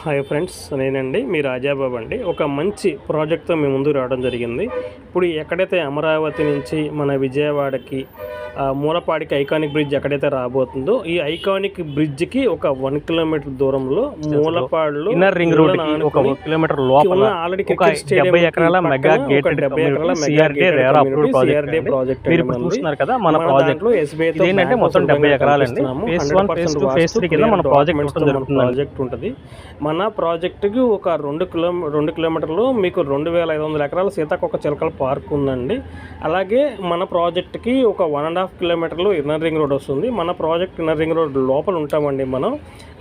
Hi friends, నేనండి మీ రాజాబాబు అండి. ఒక మంచి ప్రాజెక్ట్తో మీ ముందుకు రావడం జరిగింది. ఇప్పుడు ఎక్కడైతే అమరావతి నుంచి మన విజయవాడకి మూలపాడికి ఐకానిక్ బ్రిడ్జ్ ఎక్కడైతే రాబోతుందో, ఈ ఐకానిక్ బ్రిడ్జ్కి ఒక 1 కిలోమీటర్ దూరంలో మూలపాడులో ఇన్నర్ రింగ్ రోడ్ ఒక 1 కిలోమీటర్ లోపల ఆల్రెడీ ఒక 70 ఎకరాల mega gated CRD RERA approved project మీరు ఇప్పుడు చూస్తున్నారు కదా. మన ప్రాజెక్ట్ ఏంటంటే మొత్తం 70 ఎకరాలండి. ఫేజ్ 1 ఫేజ్ 2 ఫేజ్ 3 కింద మన ప్రాజెక్ట్ ఉంటుంది. మన ప్రాజెక్టుకి ఒక 2 కిలోమీటర్లు మీకు 2500 ఎకరాల సీతాకోక చిలకల పార్క్ ఉందండి. అలాగే మన ప్రాజెక్టుకి ఒక 1.5 కిలోమీటర్లు ఇన్నర్ రింగ్ రోడ్ వస్తుంది. మన ప్రాజెక్ట్ ఇన్నర్ రింగ్ రోడ్ లోపల ఉంటామండి.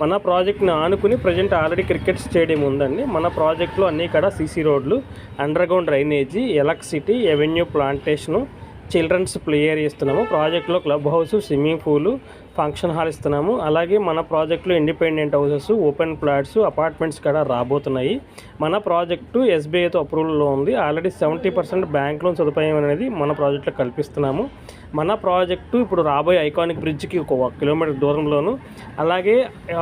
మన ప్రాజెక్ట్ని ఆనుకుని ప్రజెంట్ ఆల్రెడీ క్రికెట్ స్టేడియం ఉందండి. మన ప్రాజెక్టులో అన్నీ ఇక్కడ సీసీ రోడ్లు, underground drainage, electricity, avenue plantation, children's play area ఇస్తున్నాము. ప్రాజెక్టులో క్లబ్ హౌస్, స్విమ్మింగ్ పూలు, ఫంక్షన్ హాల్ ఇస్తున్నాము. అలాగే మన ప్రాజెక్టులో independent houses, open plots, apartments కూడా రాబోతున్నాయి. మన ప్రాజెక్టు ఎస్బీఐతో అప్రూవల్లో ఉంది. ఆల్రెడీ 70% బ్యాంక్ లోన్ సదుపాయం అనేది మన ప్రాజెక్టులో కల్పిస్తున్నాము. మన ప్రాజెక్టు ఇప్పుడు రాబోయే ఐకానిక్ బ్రిడ్జ్కి ఒక 1 కిలోమీటర్ దూరంలోను, అలాగే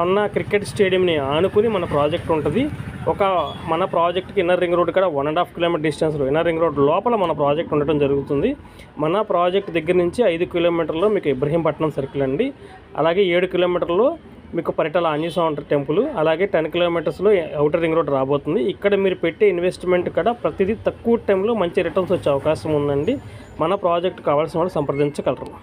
ఉన్న క్రికెట్ స్టేడియంని ఆనుకుని మన ప్రాజెక్ట్ ఉంటుంది. మన ప్రాజెక్ట్కి ఇన్నర్ రింగ్ రోడ్ కూడా 1.5 కిలోమీటర్ డిస్టెన్స్లో ఇన్నర్ రింగ్ రోడ్ లోపల మన ప్రాజెక్ట్ ఉండటం జరుగుతుంది. మన ప్రాజెక్ట్ దగ్గర నుంచి 5 కిలోమీటర్లో మీకు ఇబ్రహీంపట్నం సర్కిల్ అండి. అలాగే 7 కిలోమీటర్లో మీకు పరిటాల ఆంజనేయ స్వామి టెంపుల్, అలాగే 10 కిలోమీటర్స్లో అవుటర్ రింగ్ రోడ్ రాబోతుంది. ఇక్కడ మీరు పెట్టే ఇన్వెస్ట్మెంట్ కూడా ప్రతిదీ తక్కువ టైంలో మంచి రిటర్న్స్ వచ్చే అవకాశం ఉందండి. మన ప్రాజెక్ట్ కావాల్సిన వాళ్ళు సంప్రదించగలరు.